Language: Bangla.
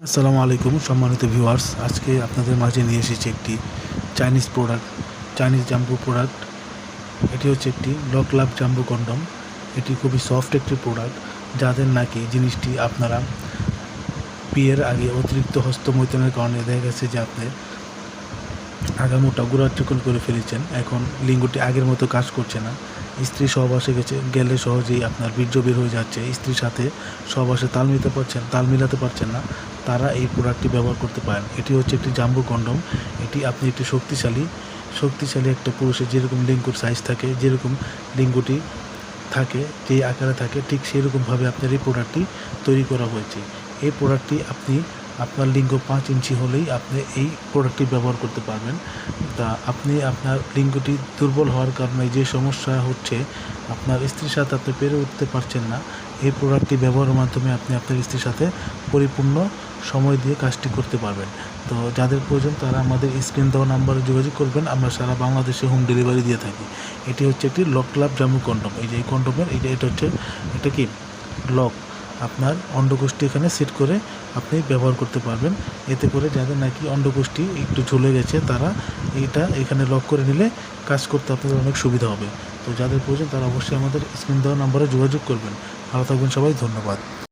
আসসালামু আলাইকুম সম্মানিত ভিউয়ার্স। আজকে আপনাদের মাঝে নিয়ে এসেছি একটি চাইনিজ জাম্বো প্রোডাক্ট। এটি হচ্ছে একটি লক লাভ জাম্বো কন্ডম। এটি খুবই সফট একটি প্রোডাক্ট, যাদের নাকি জিনিসটি আপনারা বিয়ের আগে অতিরিক্ত হস্তমৈথুনের কারণে দেখা গেছে যে আপনি আগামোটা গুড়াট্রিকন করে ফেলেছেন, এখন লিঙ্গটি আগের মতো কাজ করছে না, স্ত্রী সহবাসে গেলে সহজেই আপনার বীর্য বের হয়ে যাচ্ছে, স্ত্রীর সাথে সহবাসে তাল মিলাতে পারছেন না, তারা এই প্রোডাক্টটি ব্যবহার করতে পারেন। এটি হচ্ছে একটি জাম্বো কন্ডম। এটি আপনি একটি শক্তিশালী একটা পুরুষের যেরকম লিঙ্গর সাইজ থাকে, যেরকম লিঙ্গটি থাকে, যেই আকারে থাকে, ঠিক সেরকমভাবে আপনার এই প্রোডাক্টটি তৈরি করা হয়েছে। এই প্রোডাক্টটি আপনার লিঙ্গ 5 ইঞ্চি হলেই আপনি এই প্রোডাক্টটি ব্যবহার করতে পারবেন। তা আপনি আপনার লিঙ্গটি দুর্বল হওয়ার কারণে যে সমস্যা হচ্ছে, আপনার স্ত্রীর সাথে আপনি পেরে উঠতে পারছেন না, এই প্রোডাক্টটি ব্যবহারের মাধ্যমে আপনি আপনার স্ত্রীর সাথে পরিপূর্ণ সময় দিয়ে কাজটি করতে পারবেন। তো যাদের প্রয়োজন তারা আমাদের স্ক্রিন দেওয়া নাম্বারে যোগাযোগ করবেন। আমরা সারা বাংলাদেশে হোম ডেলিভারি দিয়ে থাকি। এটি হচ্ছে একটি লক লাভ জাম্বো কন্ডম। এই যে এই কন্ডমের এটা কি লক, আপনার অন্ডকোষ্ঠী এখানে সেট করে আপনি ব্যবহার করতে পারবেন। এতে করে যাদের নাকি অন্ডকোষ্ঠী একটু ঝুলে গেছে, তারা এখানে লক করে নিলে কাজ করতে আপনাদের অনেক সুবিধা হবে। তো যাদের প্রয়োজন তারা অবশ্যই আমাদের স্ক্রিন দেওয়া নাম্বারে যোগাযোগ করবেন। ভালো থাকবেন সবাই, ধন্যবাদ।